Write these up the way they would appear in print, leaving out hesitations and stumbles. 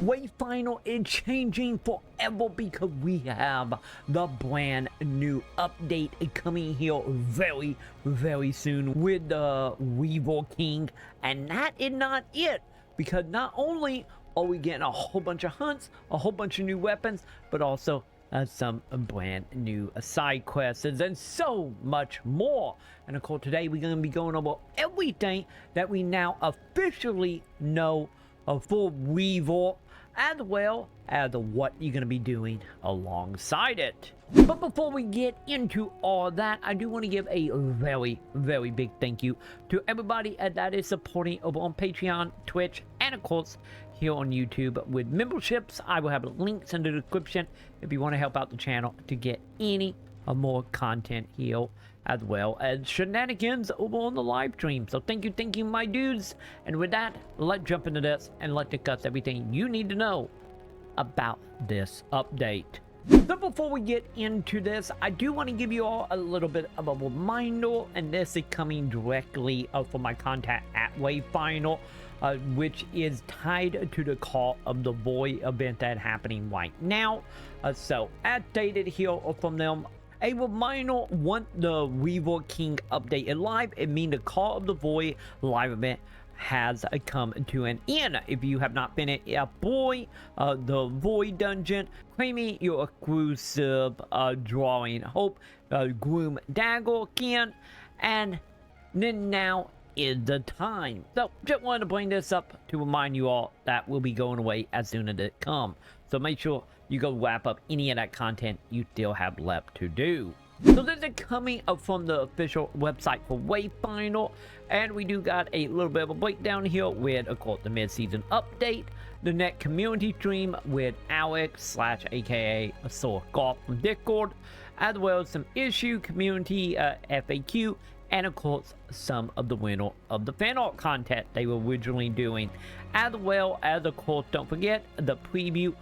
Wayfinder is changing forever because we have the brand new update coming here very soon with the Reaver King. And that is not it, because not only are we getting a whole bunch of hunts, a whole bunch of new weapons, but also some brand new side quests and so much more. And of course today we're going to be going over everything that we now officially know for Reaver, as well as what you're going to be doing alongside it. But before we get into all that, I do want to give a very big thank you to everybody that is supporting over on Patreon, Twitch, and of course here on YouTube with memberships. I will have links in the description if you want to help out the channel to get any more content here, as well as shenanigans over on the live stream. So thank you my dudes. And with that, let's jump into this and let's discuss everything you need to know about this update. So before we get into this, I do want to give you all a little bit of a reminder, and this is coming directly from my contact at Wayfinder, which is tied to the Call of the Void event that's happening right now. So as stated here from them, a reminder, once the Reaver King update is live, it means the Call of the Void live event has come to an end. If you have not finished the Void dungeon, claiming your exclusive drawing hope, Gloom Dagger again, and then now is the time. So just wanted to bring this up to remind you all that will be going away as soon as it comes. So make sure you go wrap up any of that content you still have left to do. So this is coming up from the official website for Wayfinder, and we do got a little bit of a breakdown here with, of course, the mid-season update, the net community stream with Alex / aka Soul Golf from Discord, as well as some issue community FAQ, and of course some of the winner of the fan art contest they were originally doing, as well as, of course, don't forget the preview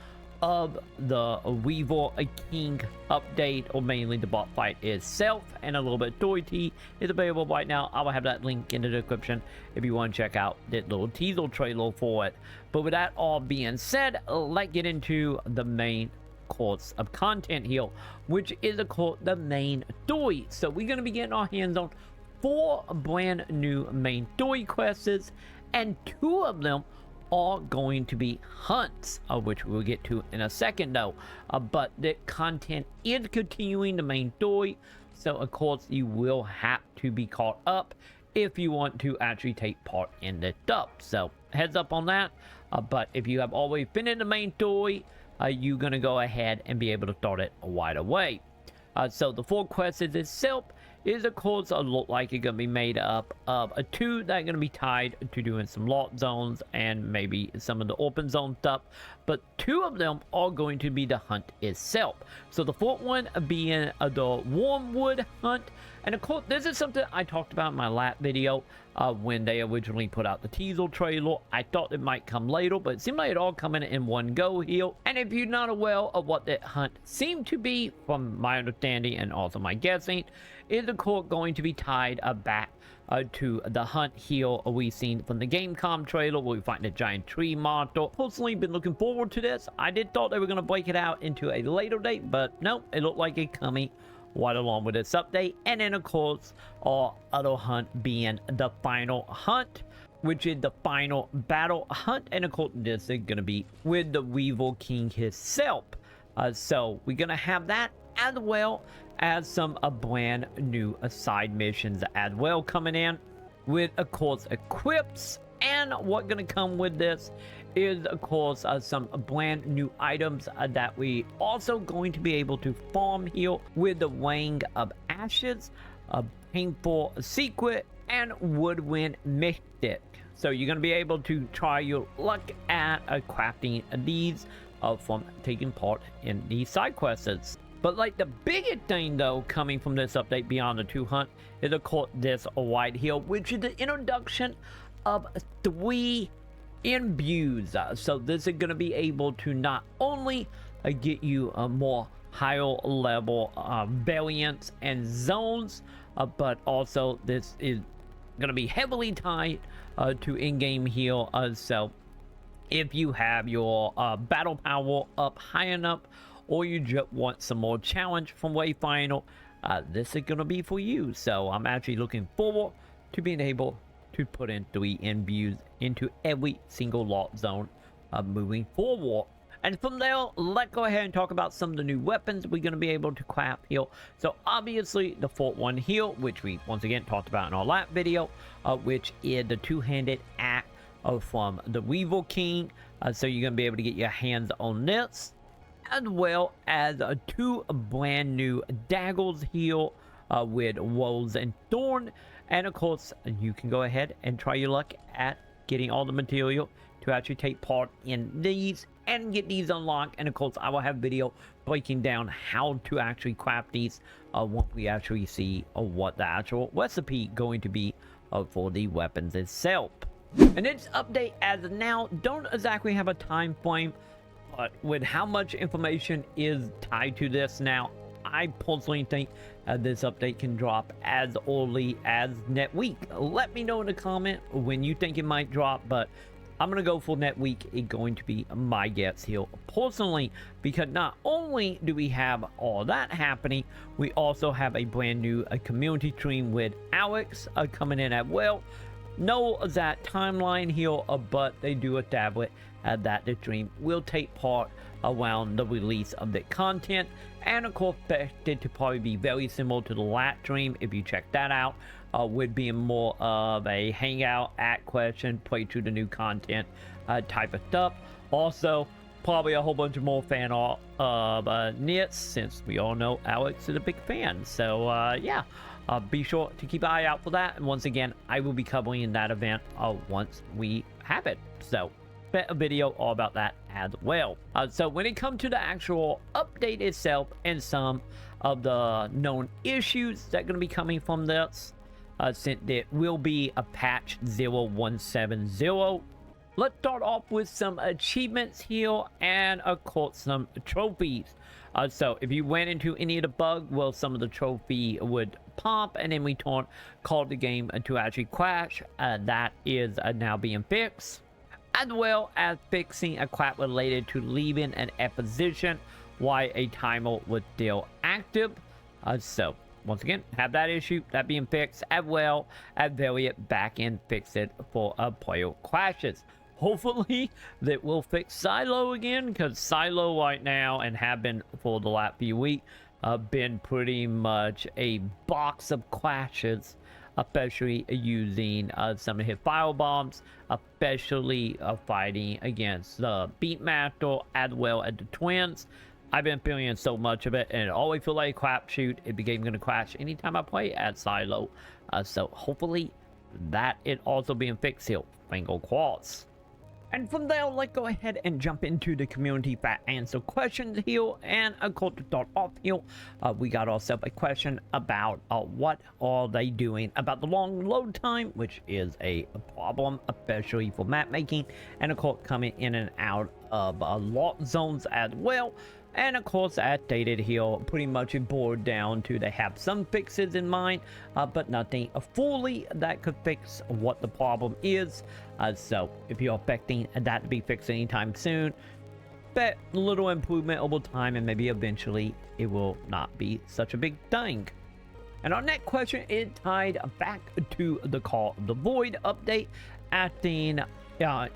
of the Reaver King update, or mainly the boss fight itself, and a little bit of story is available right now. I will have that link in the description if you want to check out that little teaser trailer for it. But with that all being said, let's get into the main course of content here, which is, of course, the main story. So we're going to be getting our hands on 4 brand new main story quests, and 2 of them are going to be hunts, which we'll get to in a second though. But the content is continuing the main story, so of course you will have to be caught up if you want to actually take part in the stuff. So heads up on that. But if you have always been in the main story, you're gonna go ahead and be able to start it right away. So the 4 quests itself is, of course, look like it's gonna be made up of 2 that are gonna be tied to doing some locked zones and maybe some of the open zone stuff, but 2 of them are going to be the hunt itself. So the 4th one being the Wormwood hunt, and of course this is something I talked about in my last video when they originally put out the teaser trailer. I thought it might come later, but it seemed like it all coming in one go here. And if you're not aware of what that hunt seemed to be, from my understanding and also my guessing, is the court going to be tied back to the hunt here we've seen from the Gamecom trailer, where we find a giant tree monster. Personally been looking forward to this. I did thought they were going to break it out into a later date, but no, it looked like it coming right along with this update. And then, of course, our other hunt being the final hunt, which is the final battle hunt, and of course this is going to be with the Reaver King himself. So we're going to have that, as well as some brand new side missions as well coming in with, of course, equips. And what's going to come with this is, of course, some brand new items that we also going to be able to farm here with the Ring of Ashes, a Painful Secret, and Woodwind Mystic. So you're going to be able to try your luck at crafting these from taking part in these side quests. But like the biggest thing though coming from this update beyond the 2 hunt is, of course, this right here, which is the introduction of 3 imbues. So this is going to be able to not only get you a more higher level variants and zones, but also this is going to be heavily tied to in-game heal. So if you have your battle power up high enough, or you just want some more challenge from Wayfinder, this is gonna be for you. So I'm actually looking forward to being able to put in 3 imbues into every single lock zone moving forward. And from there, let's go ahead and talk about some of the new weapons we're going to be able to craft here. So obviously the fourth one here, which we once again talked about in our last video, which is the two-handed axe from the Reaver King. So you're going to be able to get your hands on this, as well as 2 brand new daggers here with Rose and Thorn. And of course, you can go ahead and try your luck at getting all the material to actually take part in these and get these unlocked. And of course, I will have video breaking down how to actually craft these once we actually see what the actual recipe going to be for the weapons itself. And its update as of now don't exactly have a time frame, but with how much information is tied to this now, I personally think this update can drop as early as next week. Let me know in the comment when you think it might drop, but I'm gonna go for next week. It's going to be my guess here personally, because not only do we have all that happening, we also have a brand new community stream with Alex coming in as well. No that timeline here, but they do establish that the stream will take part around the release of the content, and of course expected to probably be very similar to the last stream if you check that out, with being more of a hangout, ask question, play through the new content type of stuff. Also probably a whole bunch of more fan art of knits, since we all know Alex is a big fan. So yeah, be sure to keep an eye out for that, and once again I will be covering that event once we have it. So a video all about that as well. So when it comes to the actual update itself and some of the known issues that are going to be coming from this, since it will be a patch 0170, let's start off with some achievements here and of course some trophies. So if you went into any of the bug, well, some of the trophy would pop and then we called the game to actually crash. That is now being fixed, as well as fixing a crap related to leaving an F position while a timer was still active. So once again, have that issue that being fixed, as well as various back-end fix it for player crashes. Hopefully that will fix Silo again, because Silo right now, and have been for the last few weeks, been pretty much a box of crashes, especially using some of his fire bombs, especially fighting against the Beatmaster as well as the twins. I've been feeling so much of it, and it always feel like a crapshoot. It became gonna crash anytime I play at Silo. So hopefully that it also being fixed here. Finger crossed. And from there, let's go ahead and jump into the community fat answer questions here. And of course, to start off here, we got ourselves a question about what are they doing about the long load time, which is a problem, especially for map making, and of course coming in and out of lock zones as well. And of course, as stated here, pretty much it boiled down to they have some fixes in mind, but nothing fully that could fix what the problem is. So if you're expecting that to be fixed anytime soon, bet little improvement over time, and maybe eventually it will not be such a big thing. And our next question is tied back to the Call of the Void update, asking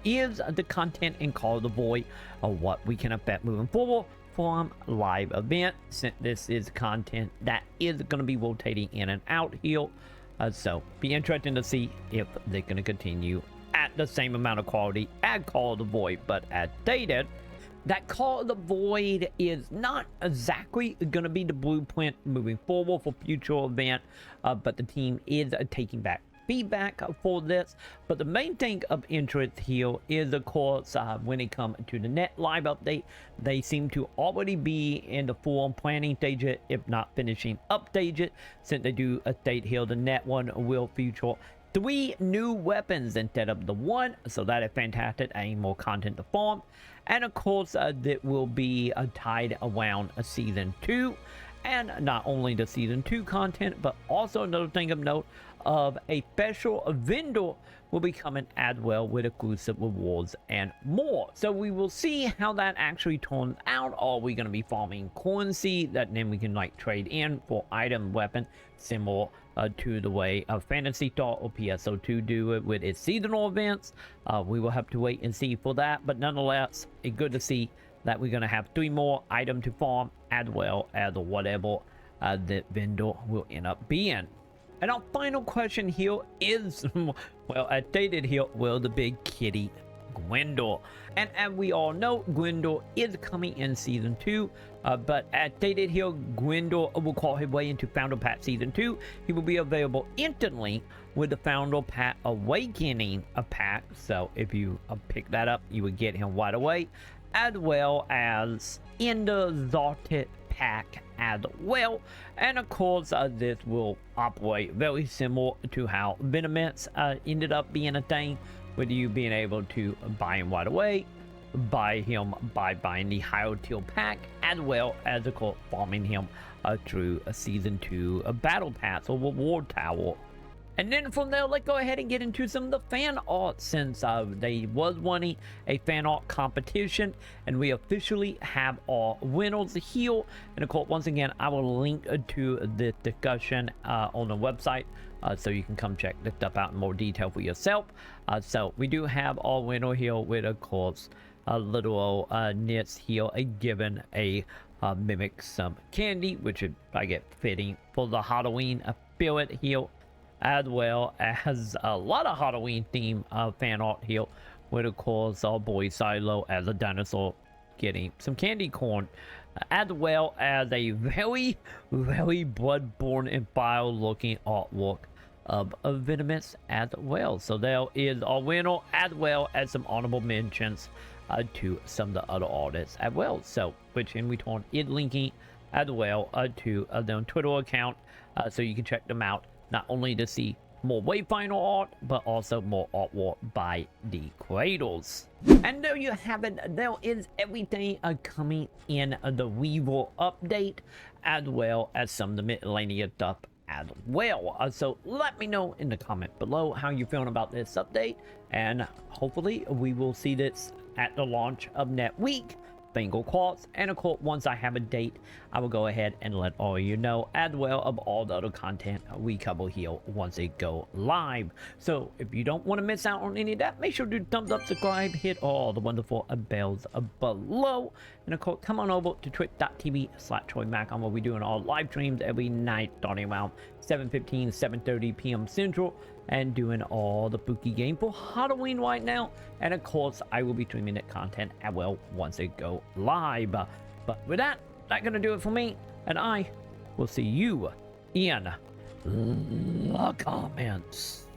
is the content in Call of the Void what we can expect moving forward from live event, since this is content that is going to be rotating in and out here. So be interesting to see if they're going to continue at the same amount of quality as Call of the Void. But as stated, that Call of the Void is not exactly going to be the blueprint moving forward for future event, but the team is taking back feedback for this. But the main thing of interest here is, of course, when it comes to the net live update, they seem to already be in the full planning stage, if not finishing up stage, since they do state here the net one will feature 3 new weapons instead of the 1, so that is fantastic, adding more content to farm. And of course that will be tied around a season 2, and not only the season 2 content, but also another thing of note, of a special vendor will be coming as well with exclusive rewards and more. So we will see how that actually turns out. Are we going to be farming currency that then we can like trade in for item, weapon, similar to the way Fantasy Star or PSO2 do it with its seasonal events? We will have to wait and see for that, but nonetheless, it's good to see that we're going to have 3 more items to farm as well as whatever the vendor will end up being. And our final question here is, well, as stated here, will the big kitty Gwendor? And as we all know, Gwendor is coming in Season 2, but as stated here, Gwendor will call his way into Founder Pack Season 2. He will be available instantly with the Founder Pack Awakening pack, so if you pick that up, you would get him right away, as well as in the Zartet pack as well. And of course, this will operate very similar to how Venomous ended up being a thing, with you being able to buy him right away, buy him by buying the higher tier pack, as well as of course farming him through a Season 2 battle pass or reward tower. And then from there, let's go ahead and get into some of the fan art, since they was running a fan art competition, and we officially have our winners here. And of course, once again, I will link to the discussion on the website, so you can come check this stuff out in more detail for yourself. So we do have our winner here with, of course, a little knits here, given a mimic some candy, which I get fitting for the Halloween spirit here, as well as a lot of Halloween theme fan art here, with of course our boy Silo as a dinosaur getting some candy corn, as well as a very Bloodborne and File looking artwork of Venomous as well. So there is our winner, as well as some honorable mentions to some of the other artists as well. So which in return is linking as well to their Twitter account, so you can check them out, not only to see more Wayfinder art, but also more artwork by the creators. And there you have it. There is everything coming in the Reaver update, as well as some of the miscellaneous stuff as well. So let me know in the comment below how you're feeling about this update, and hopefully we will see this at the launch of next week. Finger crossed. And of course, once I have a date, I will go ahead and let all of you know, as well of all the other content we cover here once it go live. So if you don't want to miss out on any of that, make sure to thumbs up, subscribe, hit all the wonderful bells below, and of course come on over to twitch.tv/TroyMaconn, where we're doing all live streams every night starting around 7:15 7:30 p.m. Central, and doing all the spooky game for Halloween right now. And of course, I will be streaming that content as well once it go live. But with that, that's gonna do it for me, and I will see you in the comments.